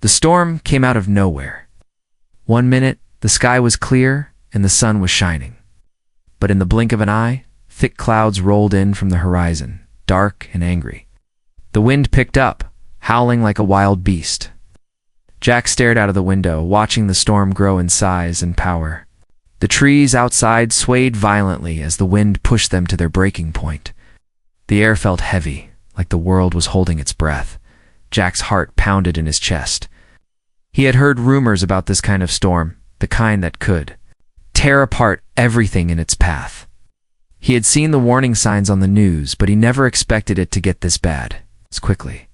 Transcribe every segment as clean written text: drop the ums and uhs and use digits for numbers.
The storm came out of nowhere. One minute, the sky was clear and the sun was shining. But in the blink of an eye, thick clouds rolled in from the horizon, dark and angry. The wind picked up, howling like a wild beast. Jack stared out of the window, watching the storm grow in size and power. The trees outside swayed violently as the wind pushed them to their breaking point. The air felt heavy, like the world was holding its breath. Jack's heart pounded in his chest. He had heard rumors about this kind of storm, the kind that could tear apart everything in its path. He had seen the warning signs on the news, but he never expected it to get this bad, as quickly.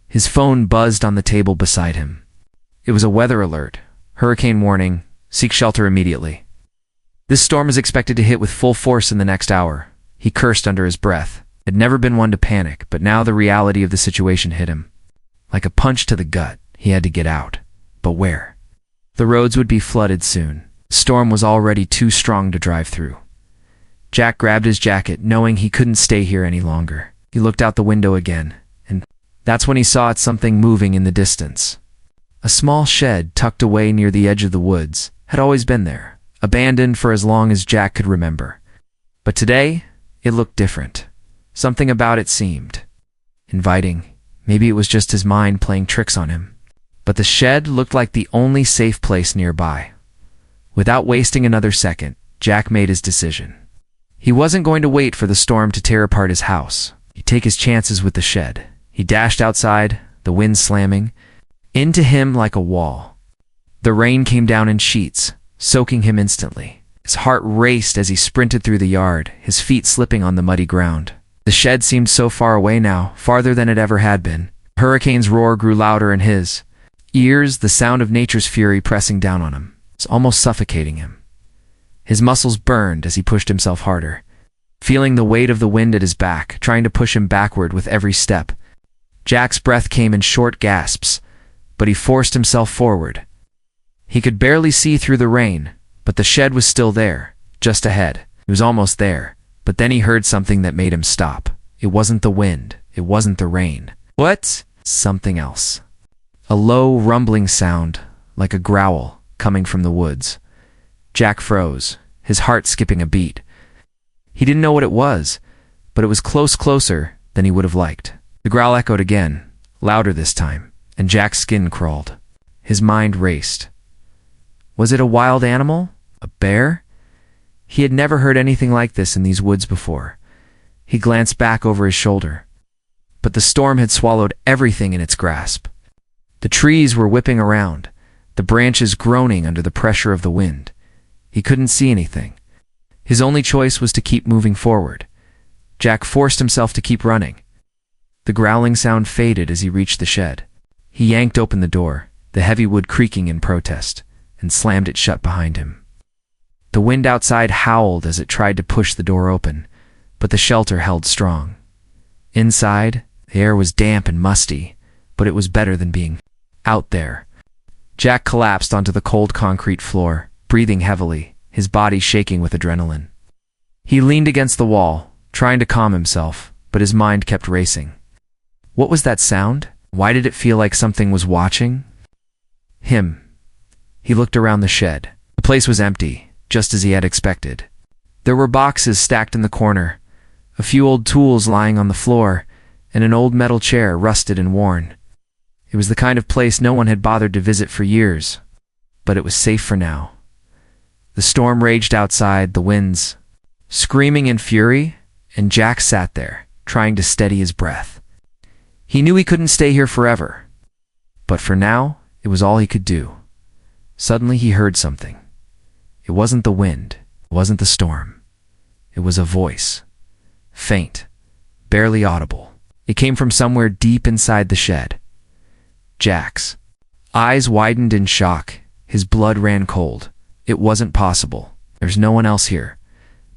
His phone buzzed on the table beside him. It was a weather alert. Hurricane warning. Seek shelter immediately. This storm is expected to hit with full force in the next hour. He cursed under his breath. Had never been one to panic, but now the reality of the situation hit him. Like a punch to the gut, he had to get out. But where? The roads would be flooded soon. The storm was already too strong to drive through. Jack grabbed his jacket, knowing he couldn't stay here any longer. He looked out the window again, and that's when he saw something moving in the distance. A small shed tucked away near the edge of the woods had always been there, abandoned for as long as Jack could remember. But today, it looked different. Something about it seemed inviting. Maybe it was just his mind playing tricks on him. But the shed looked like the only safe place nearby. Without wasting another second, Jack made his decision. He wasn't going to wait for the storm to tear apart his house. He'd take his chances with the shed. He dashed outside, the wind slamming into him like a wall. The rain came down in sheets, soaking him instantly. His heart raced as he sprinted through the yard, his feet slipping on the muddy ground. The shed seemed so far away now, farther than it ever had been. Hurricane's roar grew louder in his ears, the sound of nature's fury pressing down on him. It's almost suffocating him. His muscles burned as he pushed himself harder, feeling the weight of the wind at his back, trying to push him backward with every step. Jack's breath came in short gasps, but he forced himself forward. He could barely see through the rain, but the shed was still there, just ahead. He was almost there, but then he heard something that made him stop. It wasn't the wind. It wasn't the rain. What? Something else. A low, rumbling sound, like a growl, coming from the woods. Jack froze, his heart skipping a beat. He didn't know what it was, but it was closer than he would have liked. The growl echoed again, louder this time, and Jack's skin crawled. His mind raced. Was it a wild animal? A bear? He had never heard anything like this in these woods before. He glanced back over his shoulder. But the storm had swallowed everything in its grasp. The trees were whipping around, the branches groaning under the pressure of the wind. He couldn't see anything. His only choice was to keep moving forward. Jack forced himself to keep running. The growling sound faded as he reached the shed. He yanked open the door, the heavy wood creaking in protest, and slammed it shut behind him. The wind outside howled as it tried to push the door open, but the shelter held strong. Inside, the air was damp and musty, but it was better than being out there. Jack collapsed onto the cold concrete floor, breathing heavily, his body shaking with adrenaline. He leaned against the wall, trying to calm himself, but his mind kept racing. What was that sound? Why did it feel like something was watching him? He looked around the shed. The place was empty, just as he had expected. There were boxes stacked in the corner, a few old tools lying on the floor, and an old metal chair rusted and worn. It was the kind of place no one had bothered to visit for years, but it was safe for now. The storm raged outside, the winds screaming in fury, and Jack sat there, trying to steady his breath. He knew he couldn't stay here forever, but for now, it was all he could do. Suddenly he heard something. It wasn't the wind, it wasn't the storm. It was a voice, faint, barely audible. It came from somewhere deep inside the shed. Jack's eyes widened in shock. His blood ran cold. It wasn't possible. There's no one else here.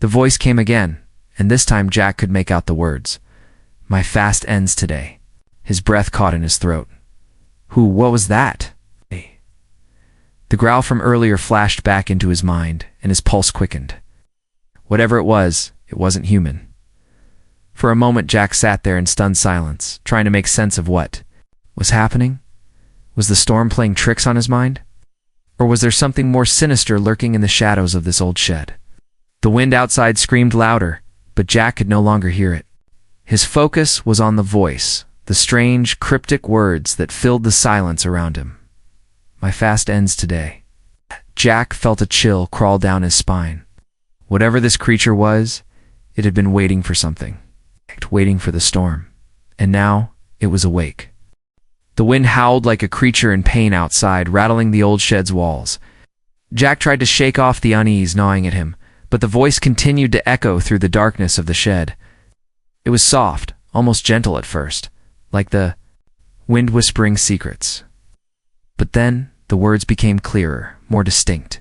The voice came again, and this time Jack could make out the words. My fast ends today. His breath caught in his throat. What was that? The growl from earlier flashed back into his mind, and his pulse quickened. Whatever it wasn't human. For a moment Jack sat there in stunned silence, trying to make sense of what was happening. Was the storm playing tricks on his mind? Or was there something more sinister lurking in the shadows of this old shed? The wind outside screamed louder, but Jack could no longer hear it. His focus was on the voice, the strange, cryptic words that filled the silence around him. "My fast ends today." Jack felt a chill crawl down his spine. Whatever this creature was, it had been waiting for something, waiting for the storm, and now it was awake. The wind howled like a creature in pain outside, rattling the old shed's walls. Jack tried to shake off the unease gnawing at him, but the voice continued to echo through the darkness of the shed. It was soft, almost gentle at first, like the wind whispering secrets. But then the words became clearer, more distinct.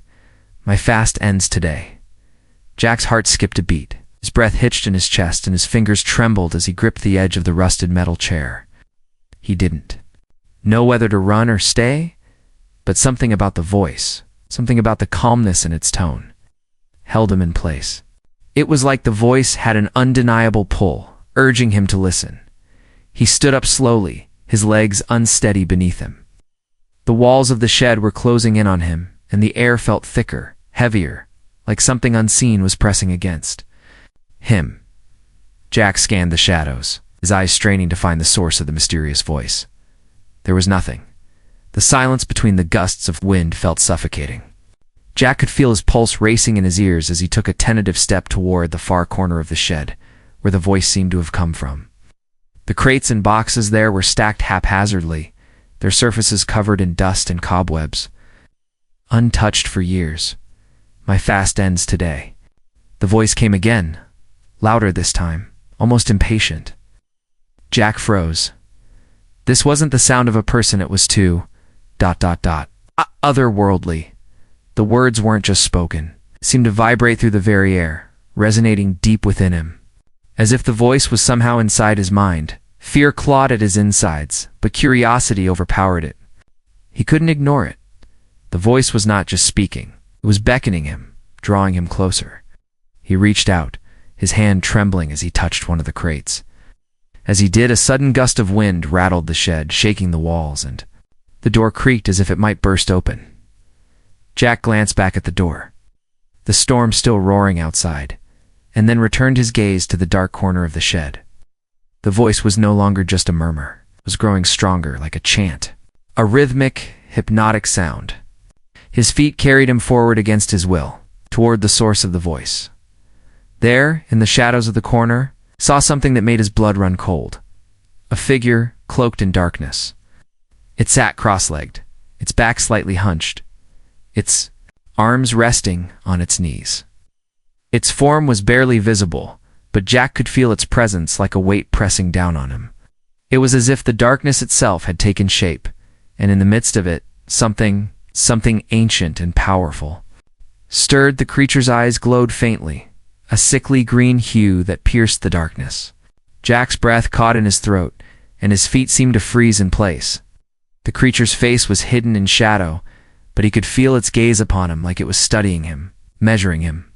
"My fast ends today." Jack's heart skipped a beat. His breath hitched in his chest and his fingers trembled as he gripped the edge of the rusted metal chair. He didn't know whether to run or stay, but something about the voice, something about the calmness in its tone, held him in place. It was like the voice had an undeniable pull, urging him to listen. He stood up slowly, his legs unsteady beneath him. The walls of the shed were closing in on him, and the air felt thicker, heavier, like something unseen was pressing against him. Jack scanned the shadows, his eyes straining to find the source of the mysterious voice. There was nothing. The silence between the gusts of wind felt suffocating. Jack could feel his pulse racing in his ears as he took a tentative step toward the far corner of the shed, where the voice seemed to have come from. The crates and boxes there were stacked haphazardly, their surfaces covered in dust and cobwebs. Untouched for years. "My fast ends today." The voice came again, louder this time, almost impatient. Jack froze. This wasn't the sound of a person, it was too... otherworldly. The words weren't just spoken, seemed to vibrate through the very air, resonating deep within him. As if the voice was somehow inside his mind. Fear clawed at his insides, but curiosity overpowered it. He couldn't ignore it. The voice was not just speaking, it was beckoning him, drawing him closer. He reached out, his hand trembling as he touched one of the crates. As he did, a sudden gust of wind rattled the shed, shaking the walls, and the door creaked as if it might burst open. Jack glanced back at the door, the storm still roaring outside, and then returned his gaze to the dark corner of the shed. The voice was no longer just a murmur. It was growing stronger, like a chant, a rhythmic, hypnotic sound. His feet carried him forward against his will, toward the source of the voice. There, in the shadows of the corner, saw something that made his blood run cold. A figure cloaked in darkness. It sat cross-legged, its back slightly hunched, its arms resting on its knees. Its form was barely visible, but Jack could feel its presence like a weight pressing down on him. It was as if the darkness itself had taken shape, and in the midst of it, something ancient and powerful. Stirred, the creature's eyes glowed faintly, a sickly green hue that pierced the darkness. Jack's breath caught in his throat, and his feet seemed to freeze in place. The creature's face was hidden in shadow, but he could feel its gaze upon him like it was studying him, measuring him.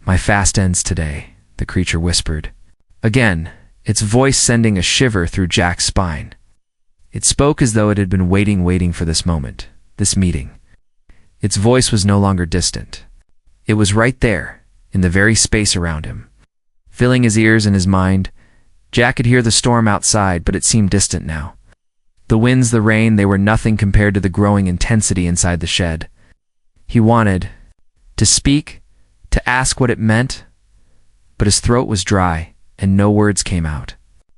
"My fast ends today," the creature whispered. Again, its voice sending a shiver through Jack's spine. It spoke as though it had been waiting for this moment, this meeting. Its voice was no longer distant. It was right there, in the very space around him. Filling his ears and his mind, Jack could hear the storm outside, but it seemed distant now. The winds, the rain, they were nothing compared to the growing intensity inside the shed. He wanted to speak, to ask what it meant, but his throat was dry, and no words came out.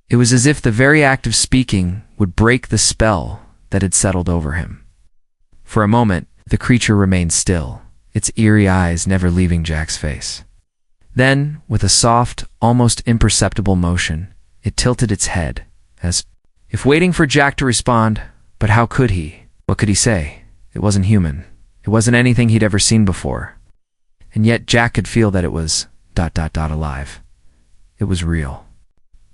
It was as if the very act of speaking would break the spell that had settled over him. For a moment, the creature remained still, its eerie eyes never leaving Jack's face. Then, with a soft, almost imperceptible motion, it tilted its head, as if waiting for Jack to respond. But how could he? What could he say? It wasn't human. It wasn't anything he'd ever seen before. And yet Jack could feel that it was... alive. It was real.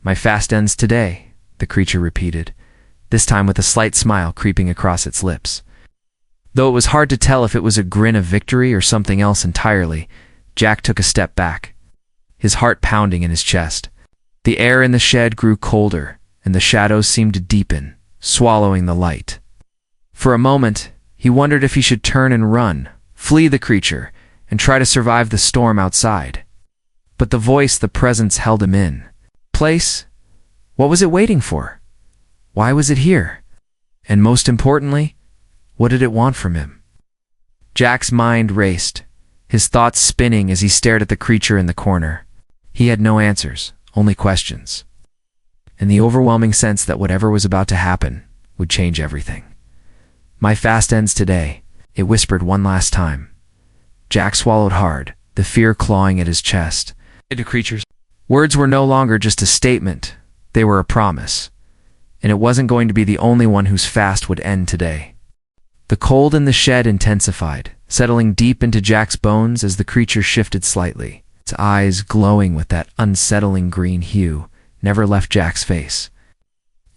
"My fast ends today," the creature repeated, this time with a slight smile creeping across its lips. Though it was hard to tell if it was a grin of victory or something else entirely, Jack took a step back, his heart pounding in his chest. The air in the shed grew colder, and the shadows seemed to deepen, swallowing the light. For a moment, he wondered if he should turn and run, flee the creature, and try to survive the storm outside. But the voice, the presence, held him in place. What was it waiting for? Why was it here? And most importantly, what did it want from him? Jack's mind raced, his thoughts spinning as he stared at the creature in the corner. He had no answers, only questions, and the overwhelming sense that whatever was about to happen would change everything. "My fast ends today," it whispered one last time. Jack swallowed hard, the fear clawing at his chest. The creatures. Words were no longer just a statement, they were a promise, and it wasn't going to be the only one whose fast would end today. The cold in the shed intensified, settling deep into Jack's bones as the creature shifted slightly. Its eyes, glowing with that unsettling green hue, never left Jack's face.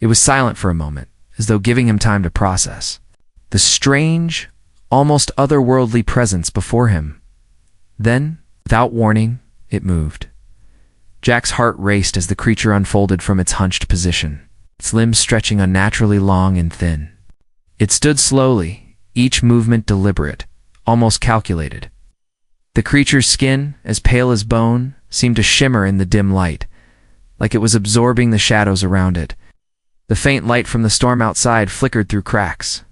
It was silent for a moment, as though giving him time to process the strange, almost otherworldly presence before him. Then, without warning, it moved. Jack's heart raced as the creature unfolded from its hunched position, its limbs stretching unnaturally long and thin. It stood slowly, each movement deliberate, almost calculated. The creature's skin, as pale as bone, seemed to shimmer in the dim light, like it was absorbing the shadows around it. The faint light from the storm outside flickered through cracks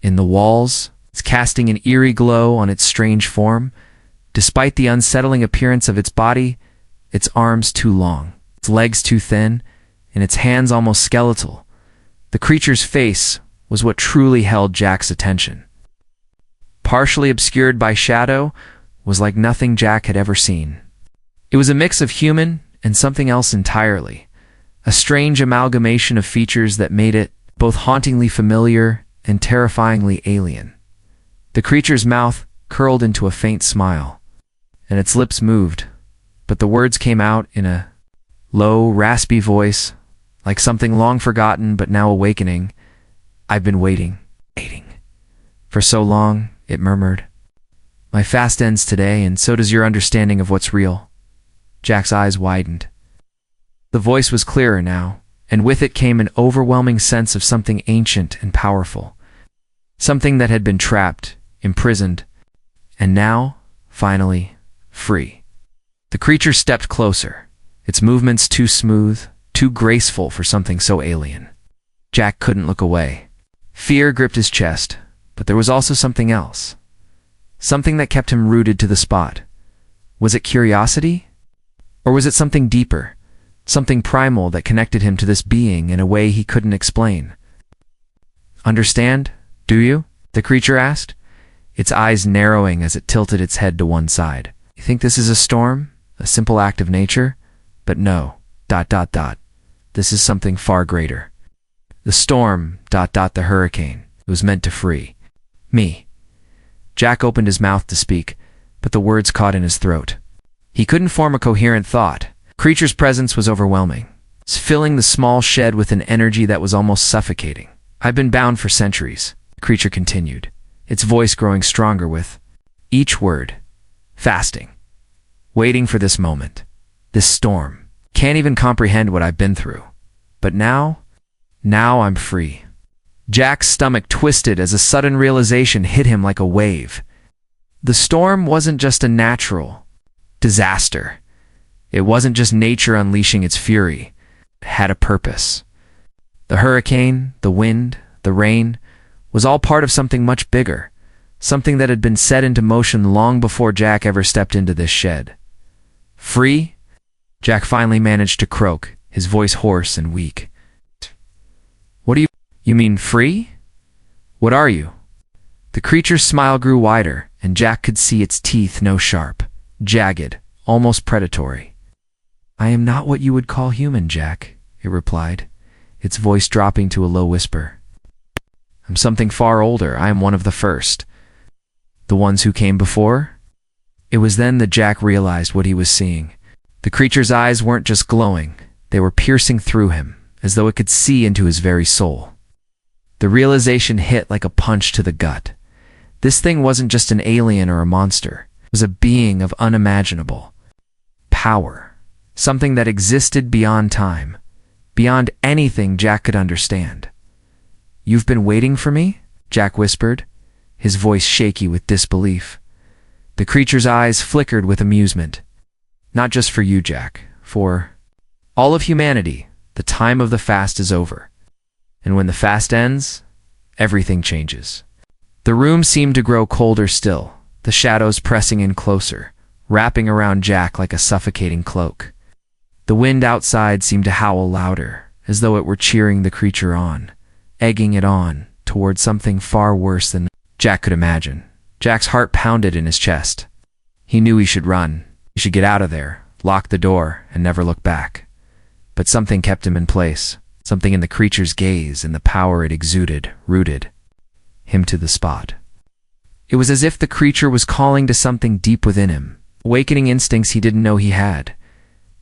in the walls, casting an eerie glow on its strange form. Despite the unsettling appearance of its body, its arms too long, its legs too thin, and its hands almost skeletal, the creature's face was what truly held Jack's attention. Partially obscured by shadow, was like nothing Jack had ever seen. It was a mix of human and something else entirely, a strange amalgamation of features that made it both hauntingly familiar and terrifyingly alien. The creature's mouth curled into a faint smile, and its lips moved, but the words came out in a low, raspy voice, like something long forgotten but now awakening. "I've been waiting for so long," it murmured. "My fast ends today, and so does your understanding of what's real." Jack's eyes widened. The voice was clearer now, and with it came an overwhelming sense of something ancient and powerful, something that had been trapped, imprisoned, and now, finally, free. The creature stepped closer, its movements too smooth, too graceful for something so alien. Jack couldn't look away. Fear gripped his chest, but there was also something else. Something that kept him rooted to the spot. Was it curiosity? Or was it something deeper, something primal that connected him to this being in a way he couldn't explain? "Understand, do you?" the creature asked, its eyes narrowing as it tilted its head to one side. "You think this is a storm, a simple act of nature? But no, ... This is something far greater. The storm, ... the hurricane, was meant to free me." Jack opened his mouth to speak, but the words caught in his throat. He couldn't form a coherent thought. The creature's presence was overwhelming, filling the small shed with an energy that was almost suffocating. "I've been bound for centuries," the creature continued, its voice growing stronger with each word. "Fasting. Waiting for this moment. This storm. Can't even comprehend what I've been through. But now I'm free." Jack's stomach twisted as a sudden realization hit him like a wave. The storm wasn't just a natural disaster. It wasn't just nature unleashing its fury. It had a purpose. The hurricane, the wind, the rain was all part of something much bigger, something that had been set into motion long before Jack ever stepped into this shed. "Free?" Jack finally managed to croak, his voice hoarse and weak. "What do you mean free? What are you?" The creature's smile grew wider, and Jack could see its teeth no sharp, jagged, almost predatory. "I am not what you would call human, Jack," it replied, its voice dropping to a low whisper. "I'm something far older. I am one of the first. The ones who came before?" It was then that Jack realized what he was seeing. The creature's eyes weren't just glowing, they were piercing through him, as though it could see into his very soul. The realization hit like a punch to the gut. This thing wasn't just an alien or a monster. It was a being of unimaginable power, something that existed beyond time, beyond anything Jack could understand. "You've been waiting for me?" Jack whispered, his voice shaky with disbelief. The creature's eyes flickered with amusement. Not just for you, Jack. For all of humanity, the time of the fast is over. And when the fast ends, everything changes. The room seemed to grow colder still, the shadows pressing in closer, wrapping around Jack like a suffocating cloak. The wind outside seemed to howl louder, as though it were cheering the creature on, egging it on toward something far worse than Jack could imagine. Jack's heart pounded in his chest. He knew he should run. He should get out of there, lock the door, and never look back. But something kept him in place, something in the creature's gaze and the power it exuded, rooted him to the spot. It was as if the creature was calling to something deep within him, awakening instincts he didn't know he had.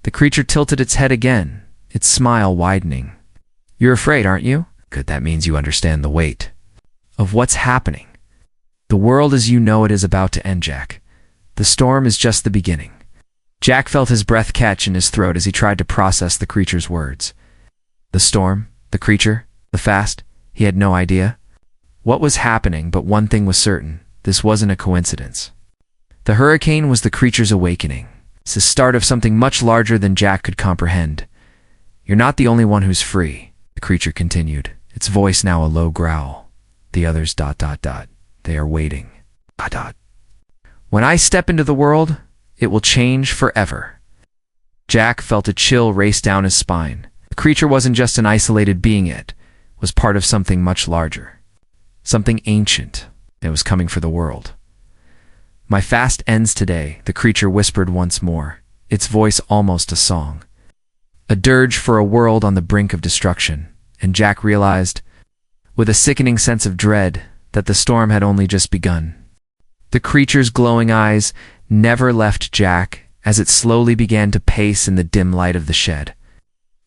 The creature tilted its head again, its smile widening. "You're afraid, aren't you? Good, that means you understand the weight of what's happening. The world as you know it is about to end, Jack. The storm is just the beginning." Jack felt his breath catch in his throat as he tried to process the creature's words. The storm, the creature, the fast, he had no idea. What was happening, but one thing was certain: this wasn't a coincidence. The hurricane was the creature's awakening. It's the start of something much larger than Jack could comprehend. "You're not the only one who's free," the creature continued, its voice now a low growl. "The others ... they are waiting ... When I step into the world, it will change forever." Jack felt a chill race down his spine. The creature wasn't just an isolated being, it was part of something much larger. Something ancient. It was coming for the world. "My fast ends today," the creature whispered once more, its voice almost a song. A dirge for a world on the brink of destruction, and Jack realized, with a sickening sense of dread, that the storm had only just begun. The creature's glowing eyes never left Jack as it slowly began to pace in the dim light of the shed.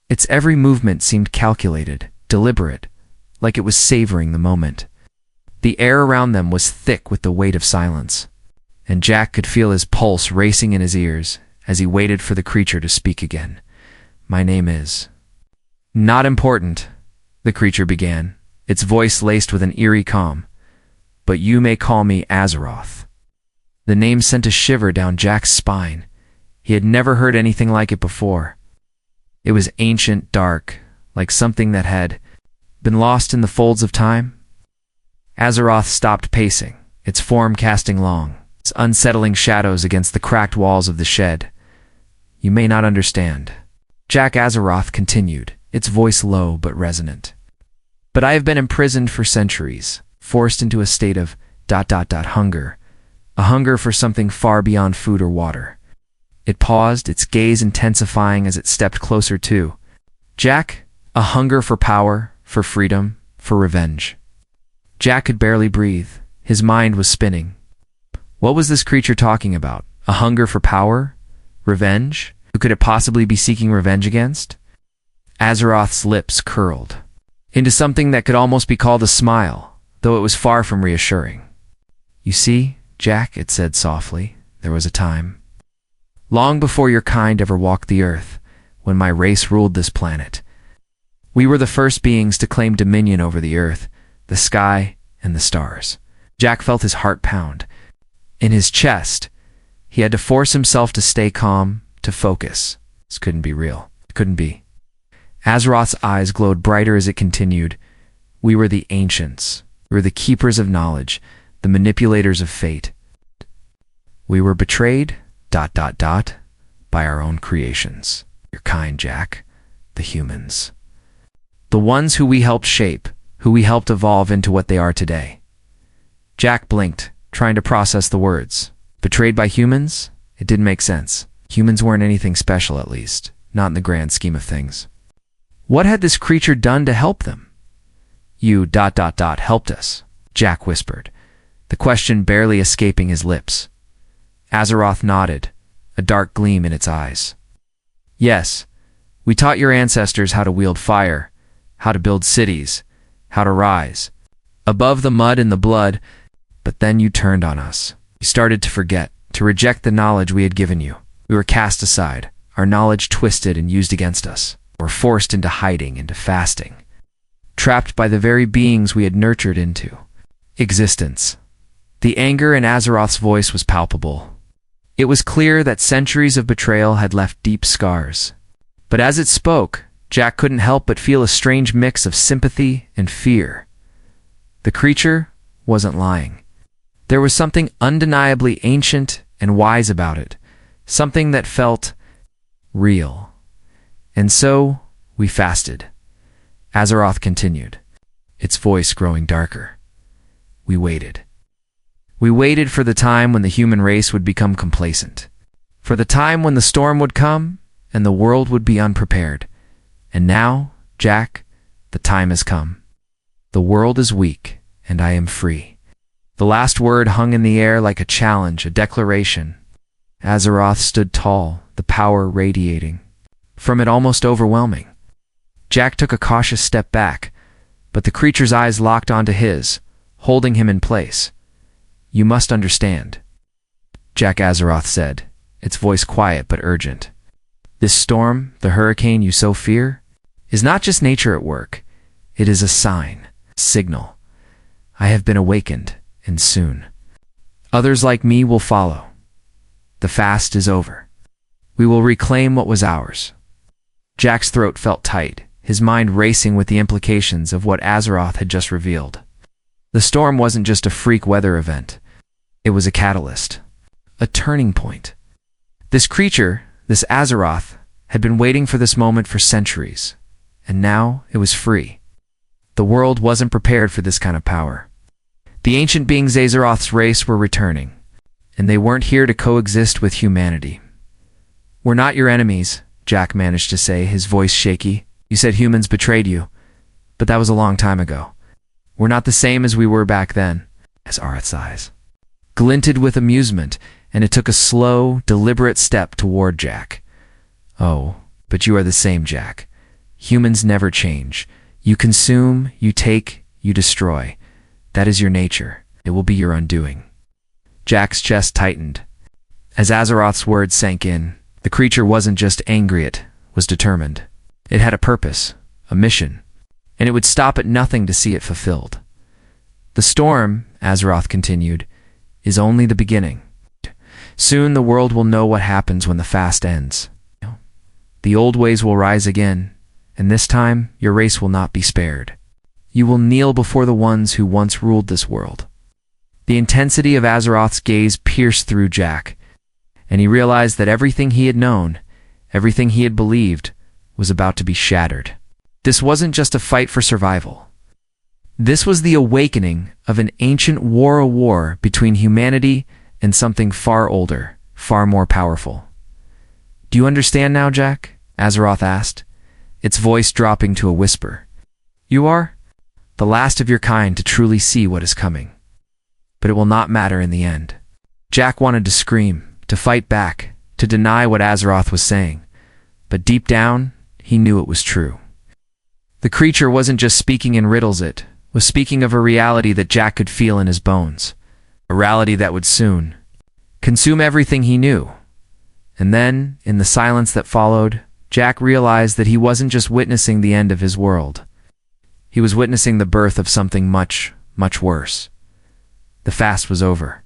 Its every movement seemed calculated, deliberate, like it was savoring the moment. The air around them was thick with the weight of silence, and Jack could feel his pulse racing in his ears as he waited for the creature to speak again. "My name is..." "Not important," the creature began, its voice laced with an eerie calm. "But you may call me Azeroth." The name sent a shiver down Jack's spine. He had never heard anything like it before. It was ancient, dark, like something that had been lost in the folds of time. Azeroth stopped pacing, its form casting long, its unsettling shadows against the cracked walls of the shed. "You may not understand," Jack Azeroth continued, its voice low but resonant. "But I have been imprisoned for centuries, forced into a state of ... hunger, a hunger for something far beyond food or water." It paused, its gaze intensifying as it stepped closer to Jack. "A hunger for power, for freedom, for revenge." Jack could barely breathe. His mind was spinning. What was this creature talking about? A hunger for power? Revenge? Who could it possibly be seeking revenge against? Azeroth's lips curled into something that could almost be called a smile, though it was far from reassuring. "You see, Jack," it said softly, "there was a time, long before your kind ever walked the earth, when my race ruled this planet. We were the first beings to claim dominion over the earth, the sky, and the stars." Jack felt his heart pound. In his chest, he had to force himself to stay calm, to focus. This couldn't be real. It couldn't be. Azeroth's eyes glowed brighter as it continued. "We were the ancients. We were the keepers of knowledge, the manipulators of fate. We were betrayed, ... by our own creations. Your kind, Jack. The humans. The ones who we helped shape, who we helped evolve into what they are today." Jack blinked, trying to process the words. Betrayed by humans? It didn't make sense. Humans weren't anything special, at least, not in the grand scheme of things. What had this creature done to help them? "You ... helped us," Jack whispered, the question barely escaping his lips. Azeroth nodded, a dark gleam in its eyes. "Yes, we taught your ancestors how to wield fire, how to build cities, how to rise above the mud and the blood, but then you turned on us. You started to forget, to reject the knowledge we had given you. We were cast aside, our knowledge twisted and used against us. We were forced into hiding, into fasting, trapped by the very beings we had nurtured into. existence. The anger in Azeroth's voice was palpable. It was clear that centuries of betrayal had left deep scars. But as it spoke, Jack couldn't help but feel a strange mix of sympathy and fear. The creature wasn't lying. There was something undeniably ancient and wise about it, something that felt real. And so, we fasted. Azeroth continued, its voice growing darker. We waited. We waited for the time when the human race would become complacent, for the time when the storm would come and the world would be unprepared. And now, Jack, the time has come. The world is weak, and I am free. The last word hung in the air like a challenge, a declaration. Azeroth stood tall, the power radiating from it, almost overwhelming. Jack took a cautious step back, but the creature's eyes locked onto his, holding him in place. You must understand, Jack, Azeroth said, its voice quiet but urgent. This storm, the hurricane you so fear, is not just nature at work. It is a sign, signal. I have been awakened, and soon others like me will follow. The fast is over. We will reclaim what was ours. Jack's throat felt tight, his mind racing with the implications of what Azeroth had just revealed. The storm wasn't just a freak weather event. It was a catalyst, a turning point. This creature, this Azeroth, had been waiting for this moment for centuries, and now it was free. The world wasn't prepared for this kind of power. The ancient beings Azeroth's race were returning, and they weren't here to coexist with humanity. We're not your enemies, Jack managed to say, his voice shaky. You said humans betrayed you, but that was a long time ago. We're not the same as we were back then. Azeroth's eyes glinted with amusement, and it took a slow, deliberate step toward Jack. Oh, but you are the same, Jack. Humans never change. You consume, you take, you destroy. That is your nature. It will be your undoing. Jack's chest tightened. As Azeroth's words sank in, the creature wasn't just angry, it was determined. It had a purpose, a mission, and it would stop at nothing to see it fulfilled. The storm, Azeroth continued, is only the beginning. Soon the world will know what happens when the fast ends. The old ways will rise again, and this time your race will not be spared. You will kneel before the ones who once ruled this world. The intensity of Azeroth's gaze pierced through Jack, and he realized that everything he had known, everything he had believed, was about to be shattered. This wasn't just a fight for survival. This was the awakening of an ancient war between humanity and something far older, far more powerful. Do you understand now, Jack? Azeroth asked, its voice dropping to a whisper. You are the last of your kind to truly see what is coming. But it will not matter in the end. Jack wanted to scream, to fight back, to deny what Azeroth was saying. But deep down, he knew it was true. The creature wasn't just speaking in riddles, it was speaking of a reality that Jack could feel in his bones. A reality that would soon consume everything he knew. And then, in the silence that followed, Jack realized that he wasn't just witnessing the end of his world. He was witnessing the birth of something much, much worse. The fast was over.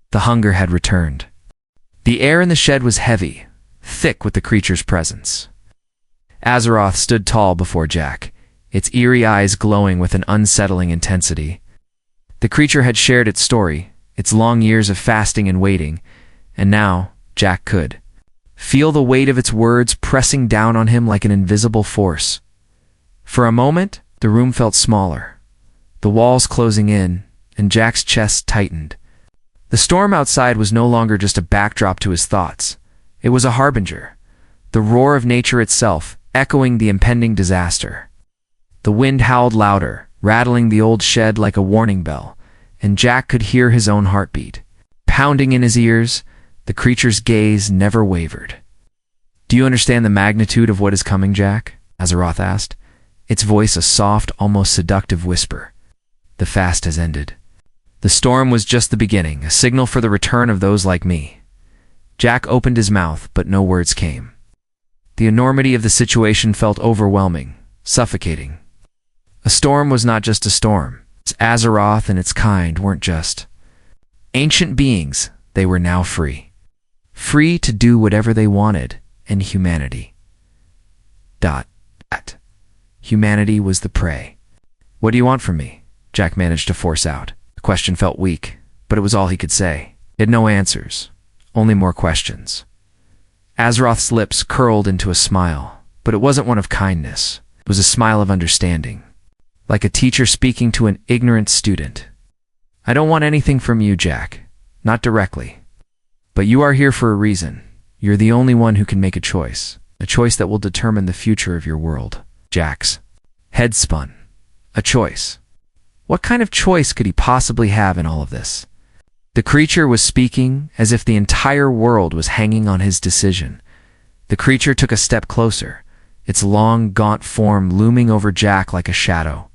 The hunger had returned. The air in the shed was heavy, thick with the creature's presence. Azeroth stood tall before Jack, its eerie eyes glowing with an unsettling intensity. The creature had shared its story, its long years of fasting and waiting, and now Jack could feel the weight of its words pressing down on him like an invisible force. For a moment, the room felt smaller, the walls closing in, and Jack's chest tightened. The storm outside was no longer just a backdrop to his thoughts. It was a harbinger, the roar of nature itself, echoing the impending disaster. The wind howled louder, rattling the old shed like a warning bell, and Jack could hear his own heartbeat. Pounding in his ears, the creature's gaze never wavered. Do you understand the magnitude of what is coming, Jack? Azeroth asked, its voice a soft, almost seductive whisper. The fast has ended. The storm was just the beginning, a signal for the return of those like me. Jack opened his mouth, but no words came. The enormity of the situation felt overwhelming, suffocating. A storm was not just a storm. Azeroth and its kind weren't just ancient beings, they were now free. Free to do whatever they wanted, and humanity. Humanity was the prey. "What do you want from me?" Jack managed to force out. The question felt weak, but it was all he could say. He had no answers, only more questions. Azeroth's lips curled into a smile, but it wasn't one of kindness. It was a smile of understanding, like a teacher speaking to an ignorant student. "I don't want anything from you, Jack. Not directly. But you are here for a reason. You're the only one who can make a choice that will determine the future of your world." Jack's head spun. A choice. What kind of choice could he possibly have in all of this? The creature was speaking as if the entire world was hanging on his decision. The creature took a step closer, its long, gaunt form looming over Jack like a shadow.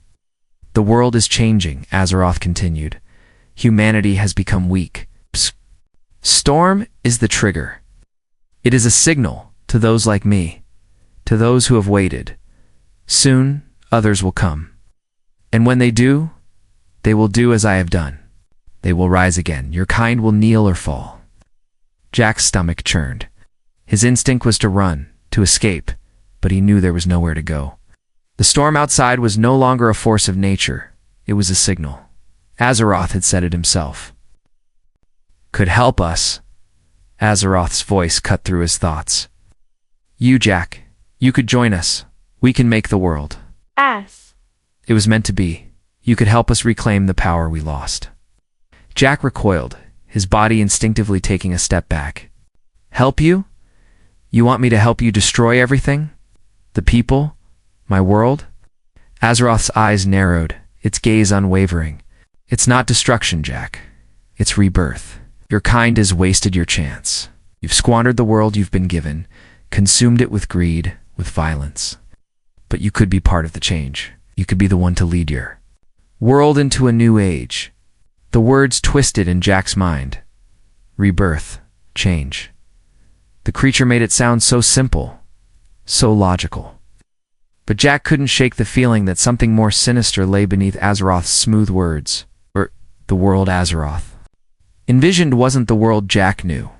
"The world is changing," Azeroth continued. "Humanity has become weak. Storm is the trigger. It is a signal to those like me, to those who have waited. Soon, others will come. And when they do, they will do as I have done. They will rise again. Your kind will kneel or fall." Jack's stomach churned. His instinct was to run, to escape, but he knew there was nowhere to go. The storm outside was no longer a force of nature. It was a signal. Azeroth had said it himself. "Could help us." Azeroth's voice cut through his thoughts. "You, Jack. You could join us. We can make the world." It was meant to be. You could help us reclaim the power we lost. Jack recoiled, his body instinctively taking a step back. "Help you? You want me to help you destroy everything? The people? My world?" Azeroth's eyes narrowed, its gaze unwavering. "It's not destruction, Jack. It's rebirth. Your kind has wasted your chance. You've squandered the world you've been given, consumed it with greed, with violence. But you could be part of the change. You could be the one to lead your world into a new age." The words twisted in Jack's mind. Rebirth, change. The creature made it sound so simple, so logical. But Jack couldn't shake the feeling that something more sinister lay beneath Azeroth's smooth words. The world Azeroth envisioned wasn't the world Jack knew.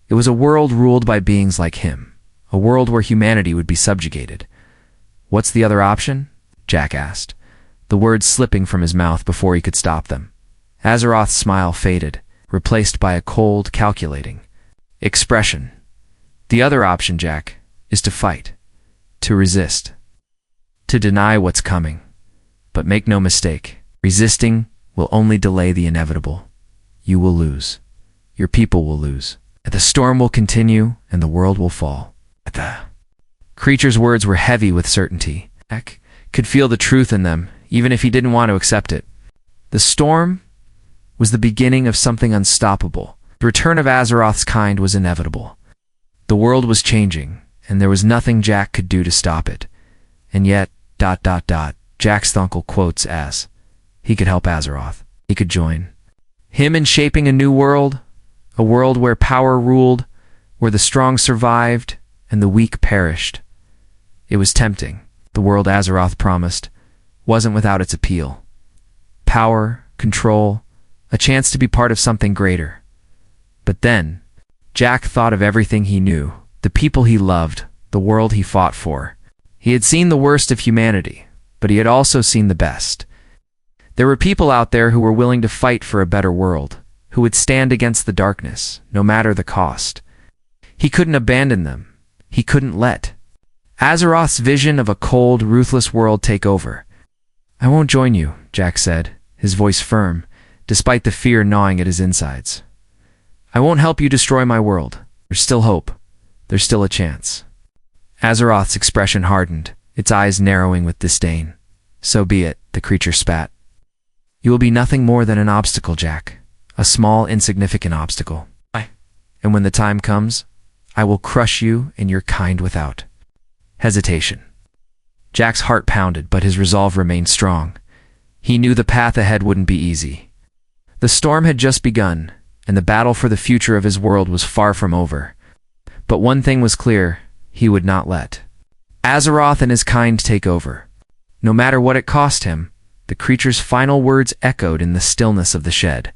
It was a world ruled by beings like him, a world where humanity would be subjugated. "What's the other option?" Jack asked, the words slipping from his mouth before he could stop them. Azeroth's smile faded, replaced by a cold, calculating expression. "The other option, Jack, is to fight, to resist, to deny what's coming. But make no mistake, resisting will only delay the inevitable. You will lose. Your people will lose. The storm will continue, and the world will fall." The creature's words were heavy with certainty. Jack could feel the truth in them, even if he didn't want to accept it. The storm was the beginning of something unstoppable. The return of Azeroth's kind was inevitable. The world was changing, and there was nothing Jack could do to stop it. And yet, Jack's uncle quotes as, he could help Azeroth. He could join him in shaping a new world, a world where power ruled, where the strong survived, and the weak perished. It was tempting. The world Azeroth promised wasn't without its appeal. Power, control, a chance to be part of something greater. But then, Jack thought of everything he knew, the people he loved, the world he fought for. He had seen the worst of humanity, but he had also seen the best. There were people out there who were willing to fight for a better world, who would stand against the darkness, no matter the cost. He couldn't abandon them. He couldn't let Azeroth's vision of a cold, ruthless world take over. "I won't join you," Jack said, his voice firm, despite the fear gnawing at his insides. "I won't help you destroy my world. There's still hope. There's still a chance." Azeroth's expression hardened, its eyes narrowing with disdain. "So be it," the creature spat. "You will be nothing more than an obstacle, Jack. A small, insignificant obstacle. And when the time comes, I will crush you and your kind without hesitation." Jack's heart pounded, but his resolve remained strong. He knew the path ahead wouldn't be easy. The storm had just begun, and the battle for the future of his world was far from over. But one thing was clear, he would not let Azeroth and his kind take over. No matter what it cost him, the creature's final words echoed in the stillness of the shed.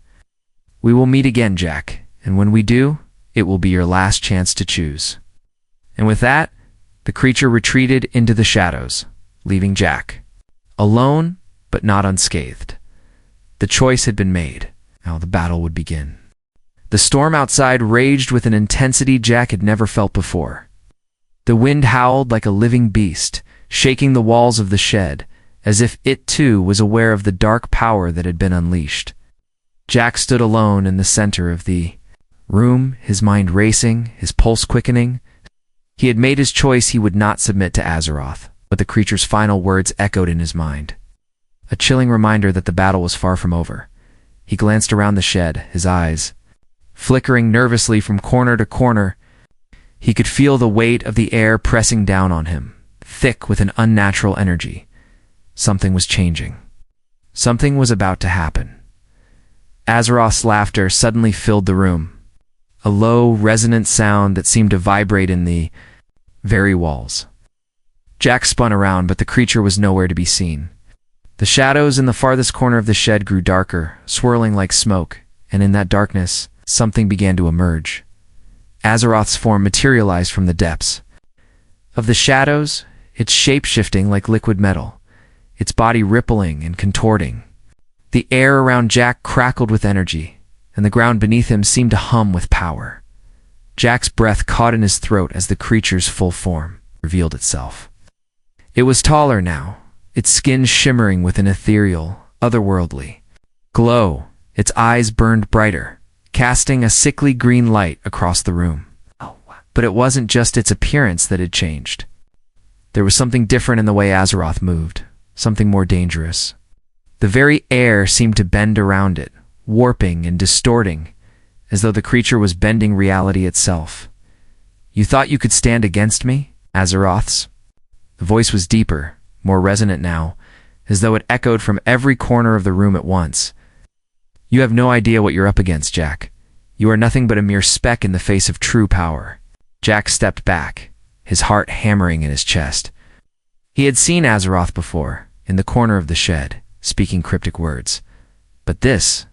"We will meet again, Jack, and when we do, it will be your last chance to choose." And with that, the creature retreated into the shadows, leaving Jack alone, but not unscathed. The choice had been made. Now the battle would begin. The storm outside raged with an intensity Jack had never felt before. The wind howled like a living beast, shaking the walls of the shed, as if it too was aware of the dark power that had been unleashed. Jack stood alone in the center of the room, his mind racing, his pulse quickening. He had made his choice. He would not submit to Azeroth, but the creature's final words echoed in his mind. A chilling reminder that the battle was far from over. He glanced around the shed, his eyes flickering nervously from corner to corner. He could feel the weight of the air pressing down on him, thick with an unnatural energy. Something was changing. Something was about to happen. Azeroth's laughter suddenly filled the room, a low, resonant sound that seemed to vibrate in the very walls. Jack spun around, but the creature was nowhere to be seen. The shadows in the farthest corner of the shed grew darker, swirling like smoke, and in that darkness, something began to emerge. Azeroth's form materialized from the depths of the shadows, its shape shifting like liquid metal, its body rippling and contorting. The air around Jack crackled with energy, and the ground beneath him seemed to hum with power. Jack's breath caught in his throat as the creature's full form revealed itself. It was taller now, its skin shimmering with an ethereal, otherworldly glow. Its eyes burned brighter, casting a sickly green light across the room. But it wasn't just its appearance that had changed. There was something different in the way Azeroth moved, something more dangerous. The very air seemed to bend around it, warping and distorting, as though the creature was bending reality itself. "You thought you could stand against me, Azeroths?" The voice was deeper, more resonant now, as though it echoed from every corner of the room at once. "You have no idea what you're up against, Jack. You are nothing but a mere speck in the face of true power." Jack stepped back, his heart hammering in his chest. He had seen Azeroth before, in the corner of the shed, speaking cryptic words. But this,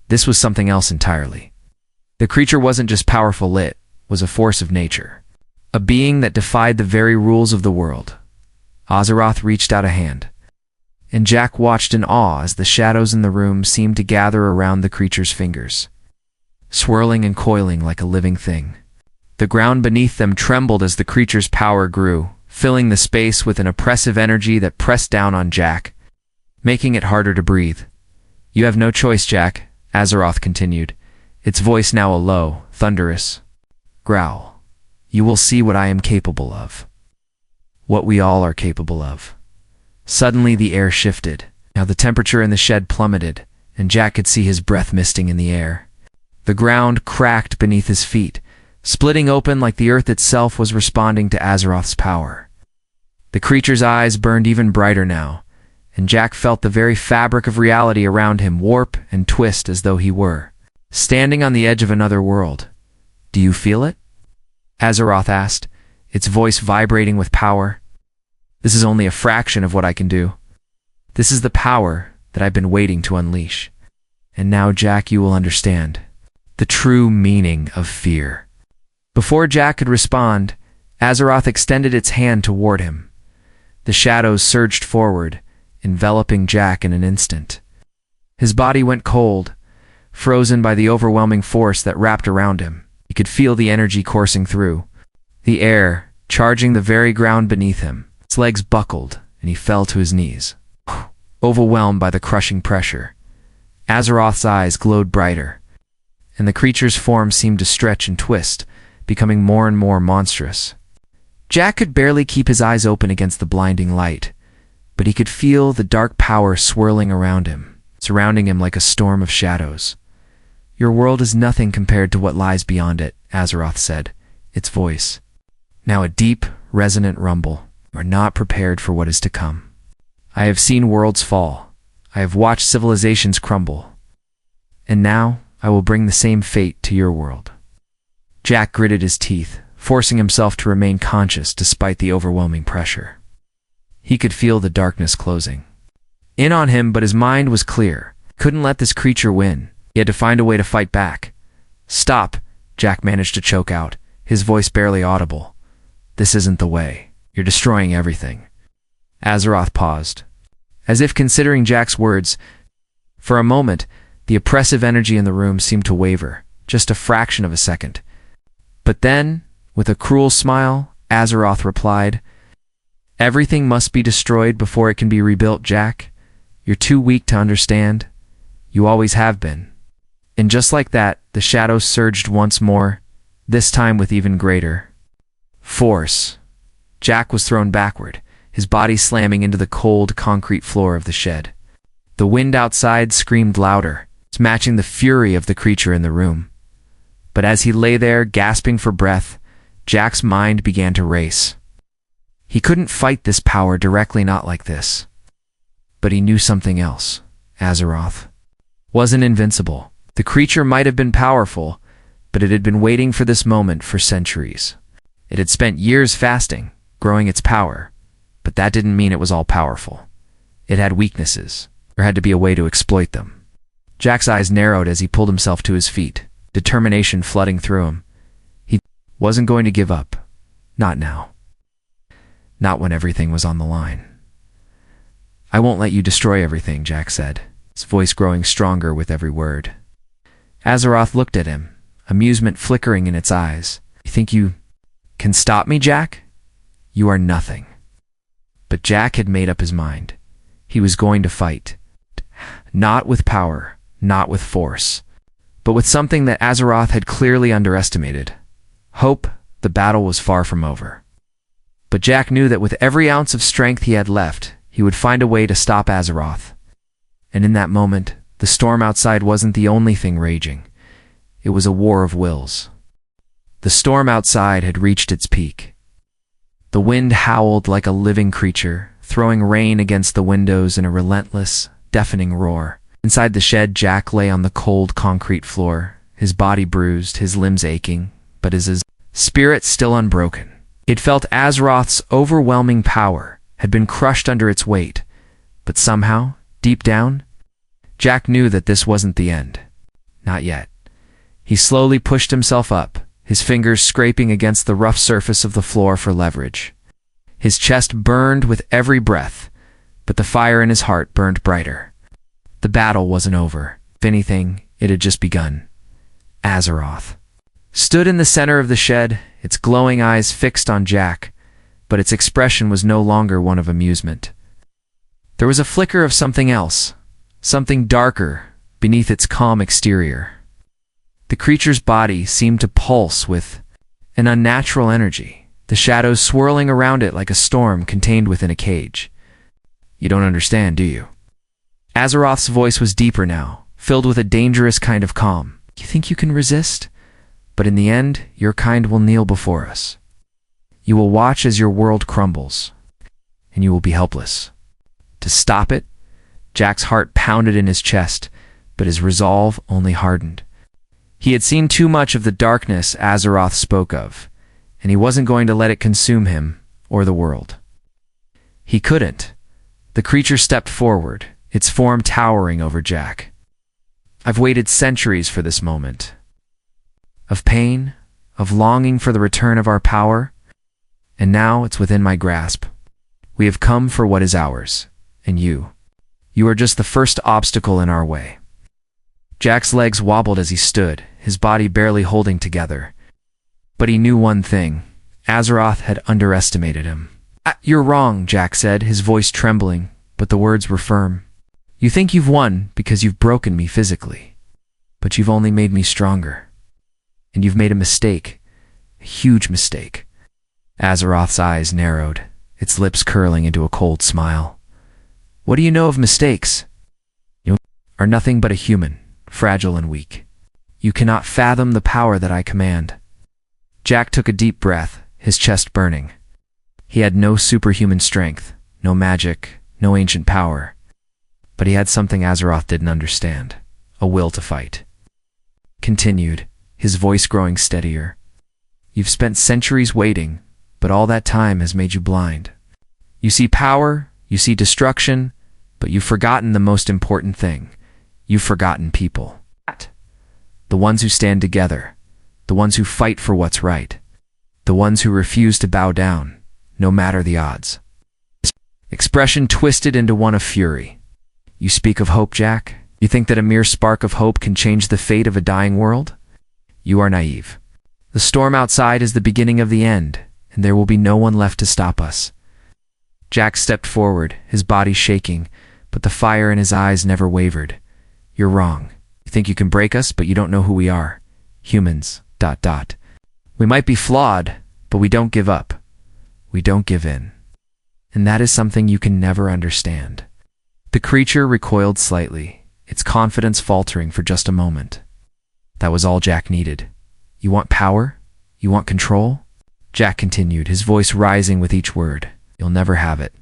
this was something else entirely. The creature wasn't just powerful, it was a force of nature, a being that defied the very rules of the world. Azeroth reached out a hand, and Jack watched in awe as the shadows in the room seemed to gather around the creature's fingers, swirling and coiling like a living thing. The ground beneath them trembled as the creature's power grew, filling the space with an oppressive energy that pressed down on Jack, making it harder to breathe. "You have no choice, Jack," Azeroth continued, its voice now a low, thunderous growl. "You will see what I am capable of. What we all are capable of." Suddenly the air shifted. Now the temperature in the shed plummeted, and Jack could see his breath misting in the air. The ground cracked beneath his feet, splitting open like the earth itself was responding to Azeroth's power. The creature's eyes burned even brighter now, and Jack felt the very fabric of reality around him warp and twist as though he were standing on the edge of another world. "Do you feel it?" Azeroth asked, its voice vibrating with power. "This is only a fraction of what I can do. This is the power that I've been waiting to unleash. And now, Jack, you will understand the true meaning of fear." Before Jack could respond, Azeroth extended its hand toward him. The shadows surged forward, enveloping Jack in an instant. His body went cold, frozen by the overwhelming force that wrapped around him. He could feel the energy coursing through the air, charging the very ground beneath him. His legs buckled, and he fell to his knees, overwhelmed by the crushing pressure. Azeroth's eyes glowed brighter, and the creature's form seemed to stretch and twist, becoming more and more monstrous. Jack could barely keep his eyes open against the blinding light, but he could feel the dark power swirling around him, surrounding him like a storm of shadows. "Your world is nothing compared to what lies beyond it," Azeroth said, its voice now a deep, resonant rumble. "You are not prepared for what is to come. I have seen worlds fall. I have watched civilizations crumble. And now I will bring the same fate to your world." Jack gritted his teeth, forcing himself to remain conscious despite the overwhelming pressure. He could feel the darkness closing. in on him, but his mind was clear. Couldn't let this creature win. He had to find a way to fight back. "Stop," Jack managed to choke out, his voice barely audible. "This isn't the way. You're destroying everything." Azeroth paused, as if considering Jack's words. For a moment, the oppressive energy in the room seemed to waver, just a fraction of a second. But then, with a cruel smile, Azeroth replied, "Everything must be destroyed before it can be rebuilt, Jack. You're too weak to understand. You always have been." And just like that, the shadows surged once more, this time with even greater force. Jack was thrown backward, his body slamming into the cold concrete floor of the shed. The wind outside screamed louder, matching the fury of the creature in the room. But as he lay there, gasping for breath, Jack's mind began to race. He couldn't fight this power directly, not like this. But he knew something else. Azeroth wasn't invincible. The creature might have been powerful, but it had been waiting for this moment for centuries. It had spent years fasting, growing its power, but that didn't mean it was all powerful. It had weaknesses. There had to be a way to exploit them. Jack's eyes narrowed as he pulled himself to his feet, determination flooding through him. He wasn't going to give up. Not now. Not when everything was on the line. "I won't let you destroy everything," Jack said, his voice growing stronger with every word. Azeroth looked at him, amusement flickering in its eyes. "You think you can stop me, Jack? You are nothing." But Jack had made up his mind. He was going to fight. Not with power, not with force, but with something that Azeroth had clearly underestimated. Hope. The battle was far from over. But Jack knew that with every ounce of strength he had left, he would find a way to stop Azeroth. And in that moment, the storm outside wasn't the only thing raging. It was a war of wills. The storm outside had reached its peak. The wind howled like a living creature, throwing rain against the windows in a relentless, deafening roar. Inside the shed, Jack lay on the cold concrete floor, his body bruised, his limbs aching, but his spirit still unbroken. It felt Azeroth's overwhelming power had been crushed under its weight, but somehow, deep down, Jack knew that this wasn't the end. Not yet. He slowly pushed himself up, his fingers scraping against the rough surface of the floor for leverage. His chest burned with every breath, but the fire in his heart burned brighter. The battle wasn't over. If anything, it had just begun. Azeroth stood in the center of the shed, its glowing eyes fixed on Jack, but its expression was no longer one of amusement. There was a flicker of something else, something darker, beneath its calm exterior. The creature's body seemed to pulse with an unnatural energy, the shadows swirling around it like a storm contained within a cage. "You don't understand, do you?" Azeroth's voice was deeper now, filled with a dangerous kind of calm. "You think you can resist? But in the end, your kind will kneel before us. You will watch as your world crumbles, and you will be helpless. To stop it?" Jack's heart pounded in his chest, but his resolve only hardened. He had seen too much of the darkness Azeroth spoke of, and he wasn't going to let it consume him or the world. He couldn't. The creature stepped forward, its form towering over Jack. "I've waited centuries for this moment. Of pain, of longing for the return of our power, and now it's within my grasp. We have come for what is ours, and you are just the first obstacle in our way." Jack's legs wobbled as he stood, his body barely holding together. But he knew one thing. Azeroth had underestimated him. "You're wrong," Jack said, his voice trembling, but the words were firm. "You think you've won because you've broken me physically, but you've only made me stronger. And you've made a mistake, a huge mistake." Azeroth's eyes narrowed, its lips curling into a cold smile. "What do you know of mistakes? You are nothing but a human, fragile and weak. You cannot fathom the power that I command." Jack took a deep breath, his chest burning. He had no superhuman strength, no magic, no ancient power. But he had something Azeroth didn't understand, a will to fight. Continued, his voice growing steadier. "You've spent centuries waiting, but all that time has made you blind. You see power, you see destruction, But you've forgotten the most important thing. You've forgotten people. The ones who stand together. The ones who fight for what's right. The ones who refuse to bow down, no matter the odds. Expression twisted into one of fury. You speak of hope, Jack? You think that a mere spark of hope can change the fate of a dying world? You are naive. The storm outside is the beginning of the end, and there will be no one left to stop us. Jack stepped forward, his body shaking, but the fire in his eyes never wavered. You're wrong. You think you can break us, but you don't know who we are. Humans. ... We might be flawed, but we don't give up. We don't give in. And that is something you can never understand. The creature recoiled slightly, its confidence faltering for just a moment. That was all Jack needed. You want power? You want control? Jack continued, his voice rising with each word. You'll never have it.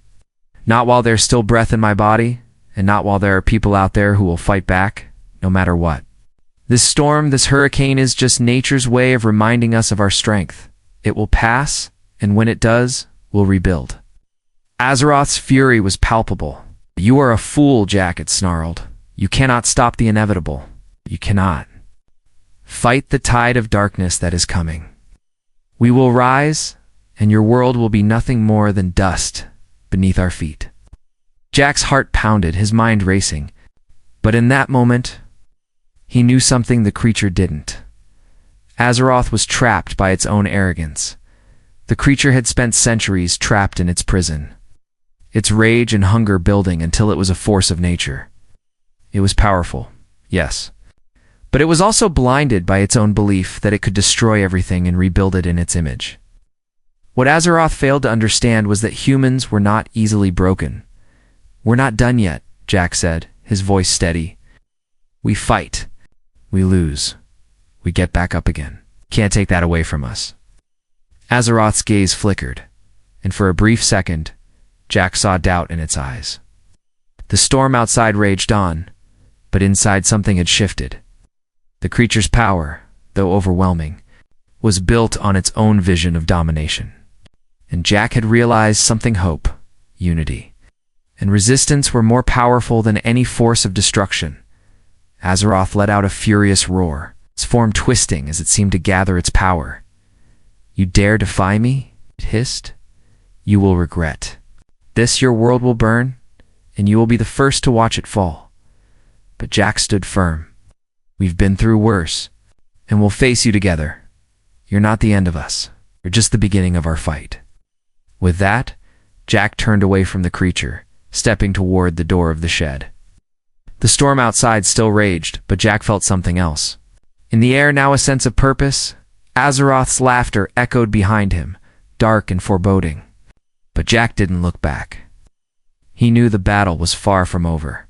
Not while there's still breath in my body, and not while there are people out there who will fight back, no matter what. This storm, this hurricane is just nature's way of reminding us of our strength. It will pass, and when it does, we'll rebuild. Azeroth's fury was palpable. You are a fool, Jack, it snarled. You cannot stop the inevitable. You cannot. Fight the tide of darkness that is coming. We will rise, and your world will be nothing more than dust beneath our feet. Jack's heart pounded, his mind racing. But in that moment, he knew something the creature didn't. Azeroth was trapped by its own arrogance. The creature had spent centuries trapped in its prison, its rage and hunger building until it was a force of nature. It was powerful, yes, but it was also blinded by its own belief that it could destroy everything and rebuild it in its image. What Azeroth failed to understand was that humans were not easily broken. We're not done yet, Jack said, his voice steady. We fight. We lose. We get back up again. Can't take that away from us. Azeroth's gaze flickered, and for a brief second, Jack saw doubt in its eyes. The storm outside raged on, but inside something had shifted. The creature's power, though overwhelming, was built on its own vision of domination. And Jack had realized something: hope, unity, and resistance were more powerful than any force of destruction. Azeroth let out a furious roar, its form twisting as it seemed to gather its power. You dare defy me? It hissed. You will regret. This your world will burn, and you will be the first to watch it fall. But Jack stood firm. We've been through worse, and we'll face you together. You're not the end of us. You're just the beginning of our fight. With that, Jack turned away from the creature, stepping toward the door of the shed. The storm outside still raged, but Jack felt something else. In the air now a sense of purpose. Azeroth's laughter echoed behind him, dark and foreboding. But Jack didn't look back. He knew the battle was far from over.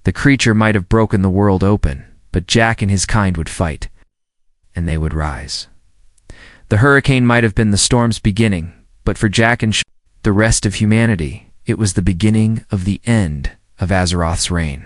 The creature might have broken the world open, but Jack and his kind would fight, and they would rise. The hurricane might have been the storm's beginning, but for Jack and the rest of humanity, it was the beginning of the end of Azeroth's reign.